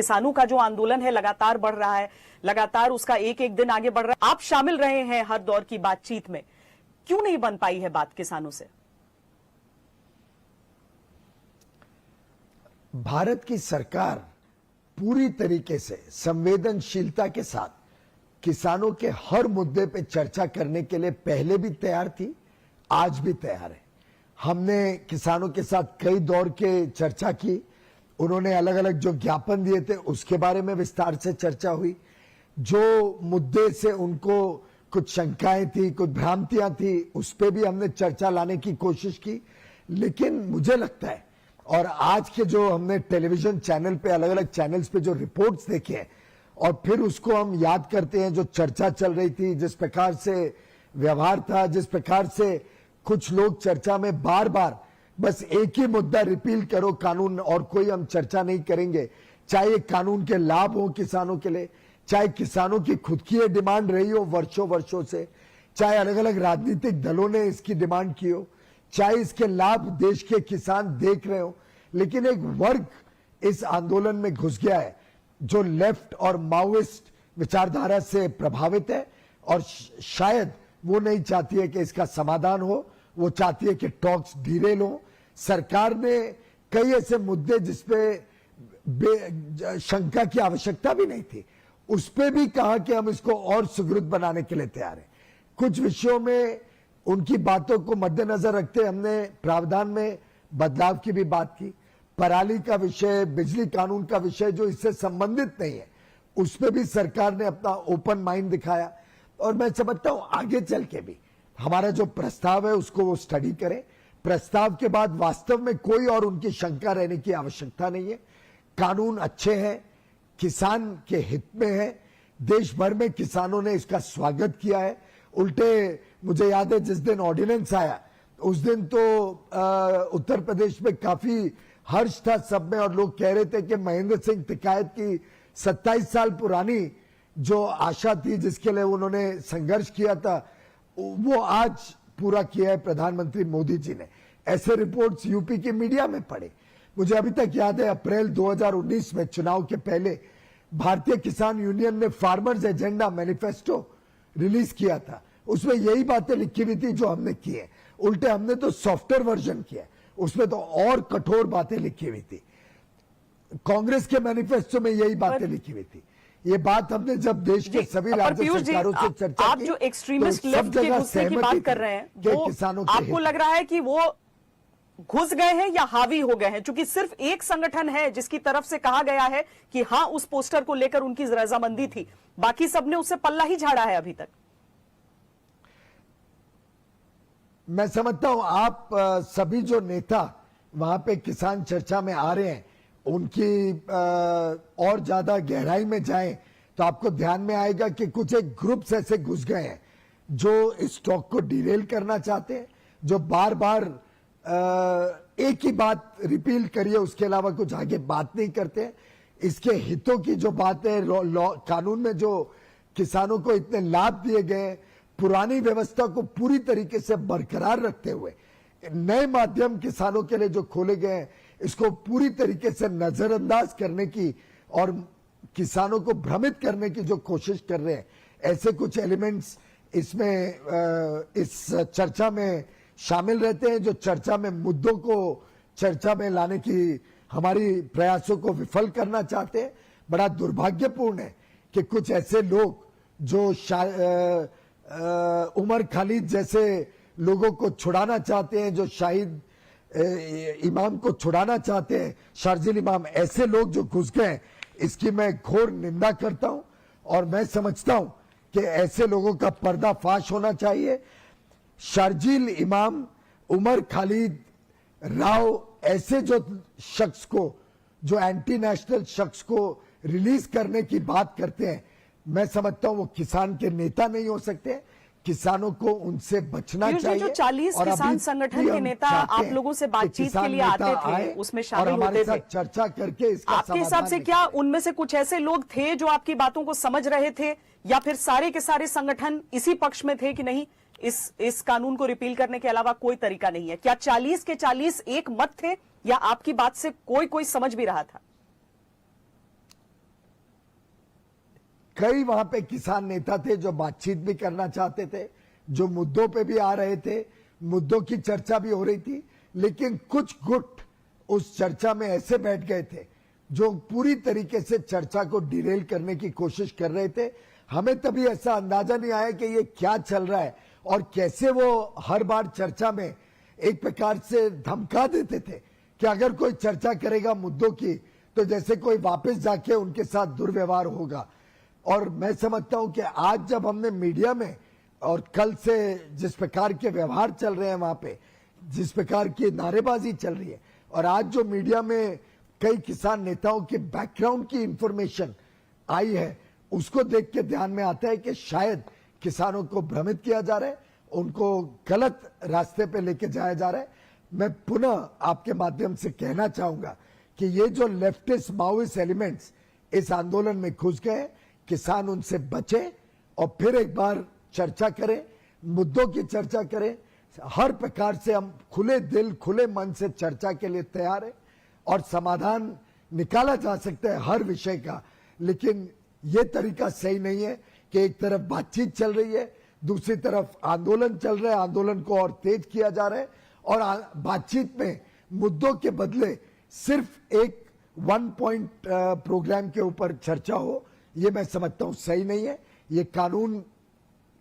किसानों का जो आंदोलन है लगातार बढ़ रहा है, लगातार उसका एक एक दिन आगे बढ़ रहा है। आप शामिल रहे हैं हर दौर की बातचीत में, क्यों नहीं बन पाई है बात किसानों से? भारत की सरकार पूरी तरीके से संवेदनशीलता के साथ किसानों के हर मुद्दे पे चर्चा करने के लिए पहले भी तैयार थी, आज भी तैयार है। हमने किसानों के साथ कई दौर के चर्चा की, उन्होंने अलग अलग जो ज्ञापन दिए थे उसके बारे में विस्तार से चर्चा हुई। जो मुद्दे से उनको कुछ शंकाएं थी, कुछ भ्रांतियां थी, उस पर भी हमने चर्चा लाने की कोशिश की। लेकिन मुझे लगता है, और आज के जो हमने टेलीविजन चैनल पे अलग अलग चैनल्स पे जो रिपोर्ट्स देखे हैं और फिर उसको हम याद करते हैं, जो चर्चा चल रही थी, जिस प्रकार से व्यवहार था, जिस प्रकार से कुछ लोग चर्चा में बार बार बस एक ही मुद्दा रिपील करो कानून, और कोई हम चर्चा नहीं करेंगे, चाहे कानून के लाभ हो किसानों के लिए, चाहे किसानों की खुद की डिमांड रही हो वर्षों वर्षों से, चाहे अलग अलग राजनीतिक दलों ने इसकी डिमांड की हो, चाहे इसके लाभ देश के किसान देख रहे हो। लेकिन एक वर्ग इस आंदोलन में घुस गया है जो लेफ्ट और माओइस्ट विचारधारा से प्रभावित है, और शायद वो नहीं चाहती है कि इसका समाधान हो, वो चाहती है कि टॉक्स डिरेल हो। सरकार ने कई ऐसे मुद्दे जिसपे शंका की आवश्यकता भी नहीं थी, उस पे भी कहा कि हम इसको और सुदृढ़ बनाने के लिए तैयार हैं। कुछ विषयों में उनकी बातों को मद्देनजर रखते हमने प्रावधान में बदलाव की भी बात की। पराली का विषय, बिजली कानून का विषय जो इससे संबंधित नहीं है, उस पर भी सरकार ने अपना ओपन माइंड दिखाया। और मैं समझता हूं आगे चल के भी हमारा जो प्रस्ताव है उसको वो स्टडी करें। प्रस्ताव के बाद वास्तव में कोई और उनकी शंका रहने की आवश्यकता नहीं है। कानून अच्छे हैं, किसान के हित में है, देश भर में किसानों ने इसका स्वागत किया है। उल्टे मुझे याद है जिस दिन ऑर्डिनेंस आया उस दिन तो उत्तर प्रदेश में काफी हर्ष था सब में, और लोग कह रहे थे कि महेंद्र सिंह टिकायत की 27 साल पुरानी जो आशा थी, जिसके लिए उन्होंने संघर्ष किया था, वो आज पूरा किया है प्रधानमंत्री मोदी जी ने। ऐसे रिपोर्ट्स यूपी की मीडिया में पड़े। मुझे अभी तक याद है अप्रैल 2019 में चुनाव के पहले भारतीय किसान यूनियन ने फार्मर्स एजेंडा मैनिफेस्टो रिलीज किया था, उसमें यही बातें लिखी हुई थी जो हमने की है। उल्टे हमने तो सॉफ्टवेयर वर्जन किया, उसमें तो और कठोर बातें लिखी हुई थी। कांग्रेस के मैनिफेस्टो में यही बातें लिखी हुई थी। ये बात हमने जब देश के सभी राज्य सरकारों से चर्चा की, आप जो एक्सट्रीमिस्ट लेफ्ट के घुसने की बात कर रहे हैं, वो किसानों आपको लग रहा है कि वो घुस गए हैं या हावी हो गए हैं? क्योंकि सिर्फ एक संगठन है जिसकी तरफ से कहा गया है कि हाँ उस पोस्टर को लेकर उनकी रजामंदी थी, बाकी सबने उससे पल्ला ही झाड़ा है अभी तक। मैं समझता हूं आप सभी जो नेता वहां पे किसान चर्चा में आ रहे हैं उनकी और ज्यादा गहराई में जाएं तो आपको ध्यान में आएगा कि कुछ एक ग्रुप्स ऐसे घुस गए हैं जो इस टॉक को डिरेल करना चाहते हैं, जो बार बार एक ही बात रिपील करिए उसके अलावा कुछ आगे बात नहीं करते। इसके हितों की जो बात है, कानून में जो किसानों को इतने लाभ दिए गए, पुरानी व्यवस्था को पूरी तरीके से बरकरार रखते हुए नए माध्यम किसानों के लिए जो खोले गए हैं, इसको पूरी तरीके से नजरअंदाज करने की और किसानों को भ्रमित करने की जो कोशिश कर रहे हैं, ऐसे कुछ एलिमेंट्स इसमें इस चर्चा में शामिल रहते हैं, जो चर्चा में मुद्दों को चर्चा में लाने की हमारी प्रयासों को विफल करना चाहते हैं। बड़ा दुर्भाग्यपूर्ण है कि कुछ ऐसे लोग जो उमर खालिद जैसे लोगों को छुड़ाना चाहते हैं, जो शाहिद इमाम को छुड़ाना चाहते हैं, शार्जिल इमाम, ऐसे लोग जो घुस गए, इसकी मैं घोर निंदा करता हूं। और मैं समझता हूं कि ऐसे लोगों का पर्दाफाश होना चाहिए। शार्जिल इमाम, उमर खालिद, राव, ऐसे जो शख्स को, जो एंटी नेशनल शख्स को रिलीज करने की बात करते हैं, मैं समझता हूं वो किसान के नेता नहीं हो सकते। किसानों को उनसे बचना चाहिए। जो 40 किसान संगठन के नेता आप लोगों से बातचीत के लिए आते थे, उसमें शामिल होते थे, चर्चा करके इसका आपके हिसाब से क्या उनमें से कुछ ऐसे लोग थे जो आपकी बातों को समझ रहे थे, या फिर सारे के सारे संगठन इसी पक्ष में थे कि नहीं, इस कानून को रिपील करने के अलावा कोई तरीका नहीं है? क्या 40 के 40 एक मत थे, या आपकी बात से कोई समझ भी रहा था? कई वहां पे किसान नेता थे जो बातचीत भी करना चाहते थे, जो मुद्दों पे भी आ रहे थे, मुद्दों की चर्चा भी हो रही थी, लेकिन कुछ गुट उस चर्चा में ऐसे बैठ गए थे जो पूरी तरीके से चर्चा को डिरेल करने की कोशिश कर रहे थे। हमें तभी ऐसा अंदाजा नहीं आया कि ये क्या चल रहा है और कैसे वो हर बार चर्चा में एक प्रकार से धमका देते थे कि अगर कोई चर्चा करेगा मुद्दों की तो जैसे कोई वापस जाके उनके साथ दुर्व्यवहार होगा। और मैं समझता हूं कि आज जब हमने मीडिया में और कल से जिस प्रकार के व्यवहार चल रहे हैं वहां पे, जिस प्रकार की नारेबाजी चल रही है, और आज जो मीडिया में कई किसान नेताओं के बैकग्राउंड की इंफॉर्मेशन आई है, उसको देख के ध्यान में आता है कि शायद किसानों को भ्रमित किया जा रहा है, उनको गलत रास्ते पे लेके जाया जा रहा है। मैं पुनः आपके माध्यम से कहना चाहूंगा कि ये जो लेफ्टिस्ट माओइस्ट एलिमेंट्स इस आंदोलन में घुस गए, किसान उनसे बचे और फिर एक बार चर्चा करें, मुद्दों की चर्चा करें। हर प्रकार से हम खुले दिल खुले मन से चर्चा के लिए तैयार है और समाधान निकाला जा सकता है हर विषय का। लेकिन यह तरीका सही नहीं है कि एक तरफ बातचीत चल रही है, दूसरी तरफ आंदोलन चल रहा है, आंदोलन को और तेज किया जा रहा है और बातचीत में मुद्दों के बदले सिर्फ एक 1 पॉइंट प्रोग्राम के ऊपर चर्चा हो, यह मैं समझता हूं सही नहीं है। यह कानून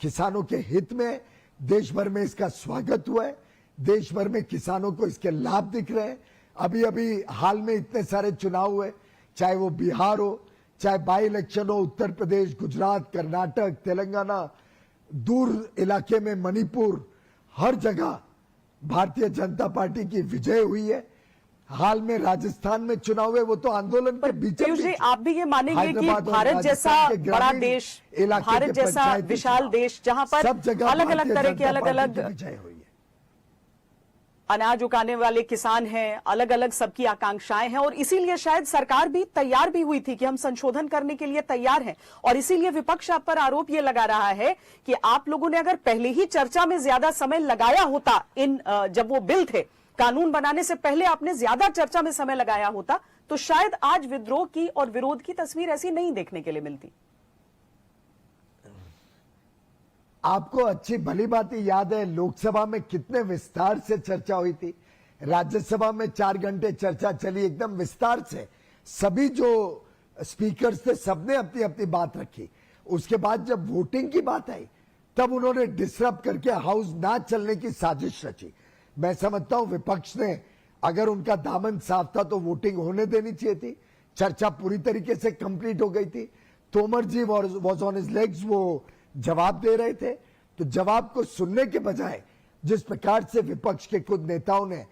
किसानों के हित में है, देश भर में इसका स्वागत हुआ है, देश भर में किसानों को इसके लाभ दिख रहे हैं। अभी अभी हाल में इतने सारे चुनाव हुए, चाहे वो बिहार हो, चाहे बाई इलेक्शन हो, उत्तर प्रदेश, गुजरात, कर्नाटक, तेलंगाना, दूर इलाके में मणिपुर, हर जगह भारतीय जनता पार्टी की विजय हुई है। हाल में राजस्थान में चुनाव हुए, वो तो आंदोलन के बीच आप भी ये मानेंगे कि भारत जैसा बड़ा देश, भारत जैसा विशाल देश, जहां पर अलग अलग तरह के अलग अलग विजय हुई है, अनाज उगाने वाले किसान हैं, अलग अलग सबकी आकांक्षाएं हैं और इसीलिए शायद सरकार भी तैयार भी हुई थी कि हम संशोधन करने के लिए तैयार हैं। और इसीलिए विपक्ष आप पर आरोप यह लगा रहा है कि आप लोगों ने अगर पहले ही चर्चा में ज्यादा समय लगाया होता, जब वो बिल थे, कानून बनाने से पहले आपने ज्यादा चर्चा में समय लगाया होता, तो शायद आज विद्रोह की और विरोध की तस्वीर ऐसी नहीं देखने के लिए मिलती। आपको अच्छी भली बाती याद है लोकसभा में कितने विस्तार से चर्चा हुई थी, राज्यसभा में 4 घंटे चर्चा चली एकदम विस्तार से। सभी जो स्पीकर्स थे सबने अपनी अपनी बात रखी। उसके बाद जब वोटिंग की बात आई तब उन्होंने डिसरप्ट करके हाउस ना चलने की साजिश रची। मैं समझता हूं विपक्ष ने, अगर उनका दामन साफ था तो वोटिंग होने देनी चाहिए थी। चर्चा पूरी तरीके से कंप्लीट हो गई थी। तोमर जी वॉज ऑन हिज लेग्स, वो जवाब दे रहे थे, तो जवाब को सुनने के बजाय जिस प्रकार से विपक्ष के खुद नेताओं ने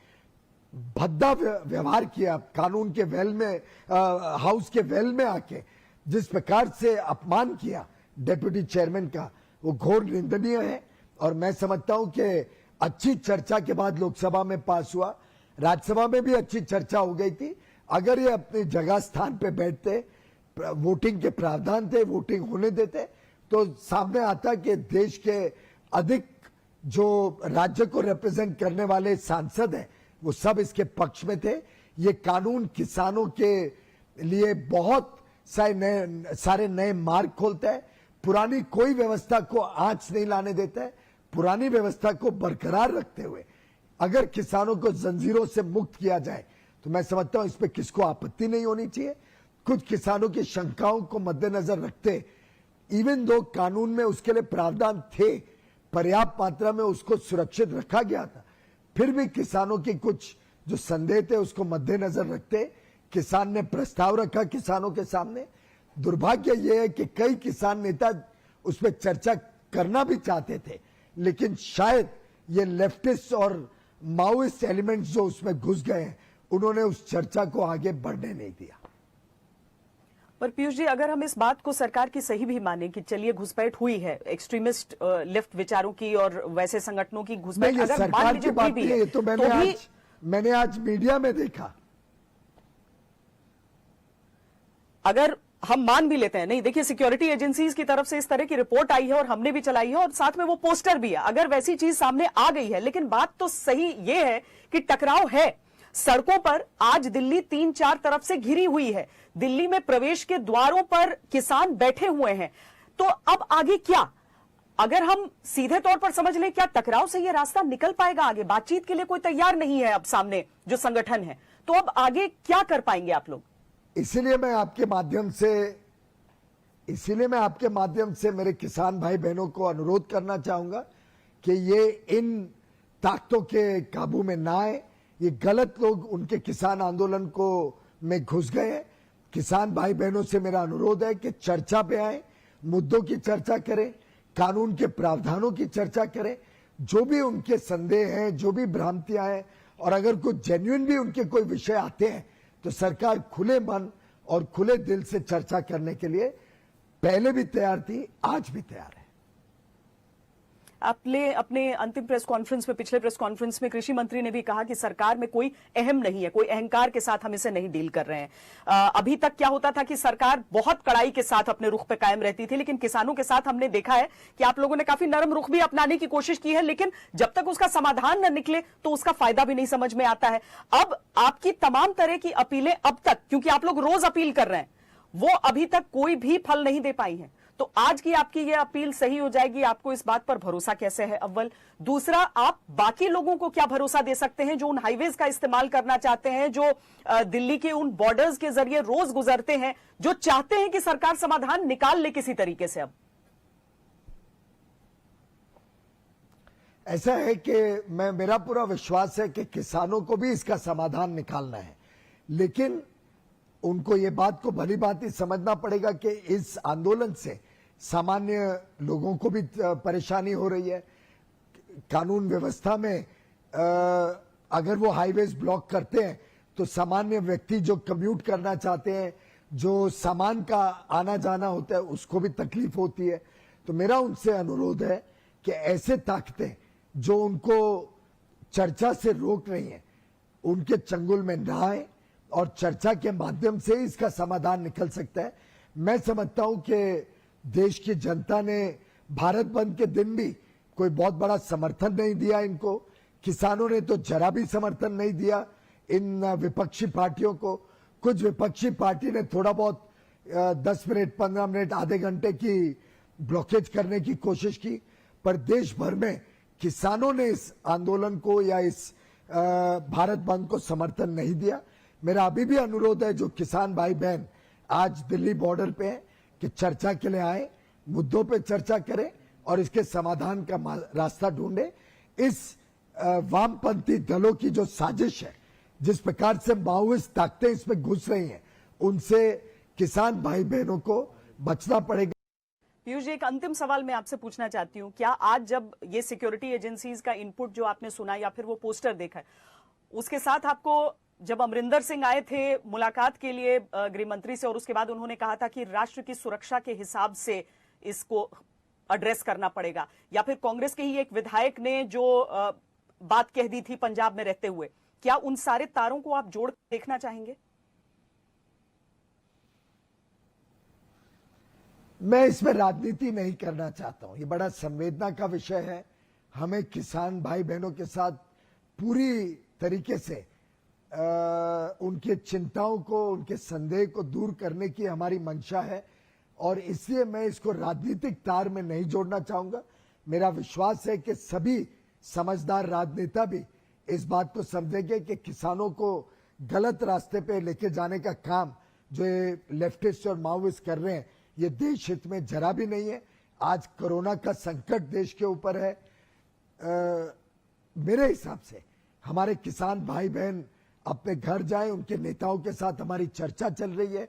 भद्दा व्यवहार किया, कानून के वेल में, हाउस के वेल में आके जिस प्रकार से अपमान किया डेप्यूटी चेयरमैन का, वो घोर निंदनीय है। और मैं समझता हूं कि अच्छी चर्चा के बाद लोकसभा में पास हुआ, राज्यसभा में भी अच्छी चर्चा हो गई थी। अगर ये अपनी जगह स्थान पे बैठते, वोटिंग के प्रावधान थे, वोटिंग होने देते, तो सामने आता कि देश के अधिक जो राज्य को रिप्रेजेंट करने वाले सांसद हैं वो सब इसके पक्ष में थे। ये कानून किसानों के लिए बहुत सारे नए मार्ग खोलता है, पुरानी कोई व्यवस्था को आंच नहीं लाने देता है। पुरानी व्यवस्था को बरकरार रखते हुए अगर किसानों को जंजीरों से मुक्त किया जाए तो मैं समझता हूं इस पे किसको आपत्ति नहीं होनी चाहिए। कुछ किसानों की शंकाओं को मद्देनजर रखते, इवन दो कानून में उसके लिए प्रावधान थे, पर्याप्त मात्रा में उसको सुरक्षित रखा गया था, फिर भी किसानों की कुछ जो संदेह थे उसको मद्देनजर रखते किसान ने प्रस्ताव रखा किसानों के सामने। दुर्भाग्य यह है कि कई किसान नेता उस पर चर्चा करना भी चाहते थे, लेकिन शायद ये लेफ्टिस्ट और माओइस्ट एलिमेंट्स जो उसमें घुस गए हैं उन्होंने उस चर्चा को आगे बढ़ने नहीं दिया। पर पीयूष जी, अगर हम इस बात को सरकार की सही भी माने कि चलिए घुसपैठ हुई है एक्सट्रीमिस्ट लेफ्ट विचारों की और वैसे संगठनों की घुसपैठ, अगर सरकार की बात नहीं है तो मैंने आज मीडिया में देखा। अगर हम मान भी लेते हैं, नहीं देखिए सिक्योरिटी एजेंसीज की तरफ से इस तरह की रिपोर्ट आई है और हमने भी चलाई है और साथ में वो पोस्टर भी है, अगर वैसी चीज सामने आ गई है, लेकिन बात तो सही ये है कि टकराव है, सड़कों पर आज दिल्ली 3-4 तरफ से घिरी हुई है। दिल्ली में प्रवेश के द्वारों पर किसान बैठे हुए हैं। तो अब आगे क्या? अगर हम सीधे तौर पर समझ लें, क्या टकराव से यह रास्ता निकल पाएगा आगे? बातचीत के लिए कोई तैयार नहीं है अब सामने जो संगठन है, तो अब आगे क्या कर पाएंगे आप लोग? इसीलिए मैं आपके माध्यम से मेरे किसान भाई बहनों को अनुरोध करना चाहूंगा कि ये इन ताकतों के काबू में ना आए। ये गलत लोग उनके किसान आंदोलन को में घुस गए हैं। किसान भाई बहनों से मेरा अनुरोध है कि चर्चा पे आए, मुद्दों की चर्चा करें, कानून के प्रावधानों की चर्चा करें, जो भी उनके संदेह हैं, जो भी भ्रांतियां हैं, और अगर कुछ जेन्युइन भी उनके कोई विषय आते हैं तो सरकार खुले मन और खुले दिल से चर्चा करने के लिए पहले भी तैयार थी, आज भी तैयार है। आपने अपने अंतिम प्रेस कॉन्फ्रेंस में, पिछले प्रेस कॉन्फ्रेंस में कृषि मंत्री ने भी कहा कि सरकार में कोई अहम नहीं है, कोई अहंकार के साथ हम इसे नहीं डील कर रहे हैं। अभी तक क्या होता था कि सरकार बहुत कड़ाई के साथ अपने रुख पे कायम रहती थी, लेकिन किसानों के साथ हमने देखा है कि आप लोगों ने काफी नरम रुख भी अपनाने की कोशिश की है, लेकिन जब तक उसका समाधान न निकले तो उसका फायदा भी नहीं समझ में आता है। अब आपकी तमाम तरह की अपीलें अब तक, क्योंकि आप लोग रोज अपील कर रहे हैं, वो अभी तक कोई भी फल नहीं दे पाई हैं। तो आज की आपकी ये अपील सही हो जाएगी? आपको इस बात पर भरोसा कैसे है? अव्वल। दूसरा, आप बाकी लोगों को क्या भरोसा दे सकते हैं जो उन हाईवेज का इस्तेमाल करना चाहते हैं, जो दिल्ली के उन बॉर्डर्स के जरिए रोज गुजरते हैं, जो चाहते हैं कि सरकार समाधान निकाल ले किसी तरीके से? अब ऐसा है कि मेरा पूरा विश्वास है कि किसानों को भी इसका समाधान निकालना है, लेकिन उनको ये बात को भली भांति समझना पड़ेगा कि इस आंदोलन से सामान्य लोगों को भी परेशानी हो रही है। कानून व्यवस्था में अगर वो हाईवेज ब्लॉक करते हैं तो सामान्य व्यक्ति जो कम्यूट करना चाहते हैं, जो सामान का आना जाना होता है, उसको भी तकलीफ होती है। तो मेरा उनसे अनुरोध है कि ऐसे ताकतें जो उनको चर्चा से रोक रही हैं, उनके चंगुल में ना आए और चर्चा के माध्यम से इसका समाधान निकल सकता है। मैं समझता हूं कि देश की जनता ने भारत बंद के दिन भी कोई बहुत बड़ा समर्थन नहीं दिया इनको। किसानों ने तो जरा भी समर्थन नहीं दिया इन विपक्षी पार्टियों को। कुछ विपक्षी पार्टी ने थोड़ा बहुत 10 मिनट, 15 मिनट, आधे घंटे की ब्लॉकेज करने की कोशिश की, पर देश भर में किसानों ने इस आंदोलन को या इस भारत बंद को समर्थन नहीं दिया। मेरा अभी भी अनुरोध है जो किसान भाई बहन आज दिल्ली बॉर्डर पे हैं कि चर्चा के लिए आए, मुद्दों पे चर्चा करें और इसके समाधान का रास्ता ढूंढे। इस वामपंथी दलों की जो साजिश है, जिस प्रकार से माओवादी ताकतें इसमें घुस रही हैं, उनसे किसान भाई बहनों को बचना पड़ेगा। पीयूष जी, एक अंतिम सवाल मैं आपसे पूछना चाहती हूं, क्या आज जब ये सिक्योरिटी एजेंसीज का इनपुट जो आपने सुना या फिर वो पोस्टर देखा है, उसके साथ आपको जब अमरिंदर सिंह आए थे मुलाकात के लिए गृह मंत्री से और उसके बाद उन्होंने कहा था कि राष्ट्र की सुरक्षा के हिसाब से इसको एड्रेस करना पड़ेगा, या फिर कांग्रेस के ही एक विधायक ने जो बात कह दी थी पंजाब में रहते हुए, क्या उन सारे तारों को आप जोड़ देखना चाहेंगे? मैं इसमें राजनीति नहीं करना चाहता हूं। ये बड़ा संवेदना का विषय है। हमें किसान भाई बहनों के साथ पूरी तरीके से उनके चिंताओं को, उनके संदेह को दूर करने की हमारी मंशा है और इसलिए मैं इसको राजनीतिक तार में नहीं जोड़ना चाहूंगा। मेरा विश्वास है कि सभी समझदार राजनेता भी इस बात को समझेंगे कि किसानों को गलत रास्ते पे लेके जाने का काम जो ये लेफ्टिस्ट और माओवादिस्ट कर रहे हैं, ये देश हित में जरा भी नहीं है। आज कोरोना का संकट देश के ऊपर है। मेरे हिसाब से हमारे किसान भाई बहन अपने घर जाएं, उनके नेताओं के साथ हमारी चर्चा चल रही है,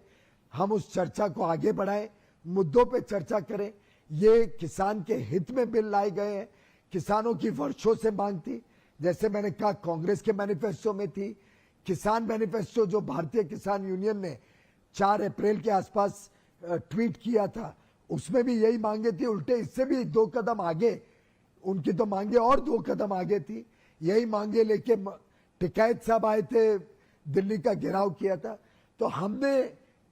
हम उस चर्चा को आगे बढ़ाएं, मुद्दों पे चर्चा करें। ये किसान के हित में बिल लाए गए हैं। किसानों की वर्षों से मांग थी, जैसे मैंने कहा कांग्रेस के मैनिफेस्टो में थी, किसान मैनिफेस्टो जो भारतीय किसान यूनियन ने 4 अप्रैल के आसपास ट्वीट किया था, उसमें भी यही मांगे थी। उल्टे इससे भी 2 कदम आगे, उनकी तो मांगे और 2 कदम आगे थी। यही मांगे लेके टिकैत साहब आए थे, दिल्ली का घेराव किया था। तो हमने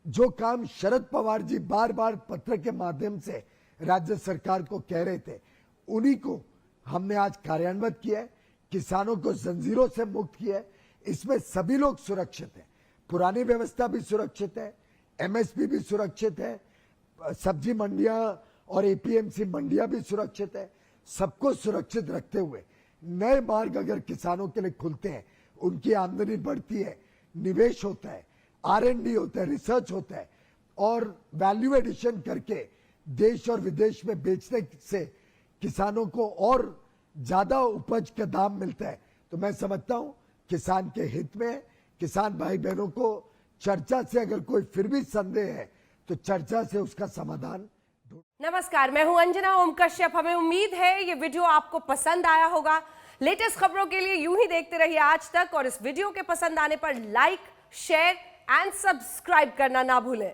जो काम शरद पवार जी बार बार पत्र के माध्यम से राज्य सरकार को कह रहे थे, उन्हीं को हमने आज कार्यान्वित किया है। किसानों को जंजीरों से मुक्त किया है। इसमें सभी लोग सुरक्षित हैं। पुरानी व्यवस्था भी सुरक्षित है, एमएसपी भी सुरक्षित है, सब्जी मंडियां और एपीएमसी मंडियां भी सुरक्षित है। सबको सुरक्षित रखते हुए नए मार्ग अगर किसानों के लिए खुलते हैं, उनकी आमदनी बढ़ती है, निवेश होता है, R&D होता है, रिसर्च होता है और वैल्यू एडिशन करके देश और विदेश में बेचने से किसानों को और ज्यादा उपज का दाम मिलता है, तो मैं समझता हूं किसान के हित में। किसान भाई बहनों को चर्चा से अगर कोई फिर भी संदेह है तो चर्चा से उसका समाधान। नमस्कार, मैं हूं अंजना ओम कश्यप। हमें उम्मीद है ये वीडियो आपको पसंद आया होगा। लेटेस्ट खबरों के लिए यूं ही देखते रहिए आज तक और इस वीडियो के पसंद आने पर लाइक, शेयर एंड सब्सक्राइब करना ना भूलें।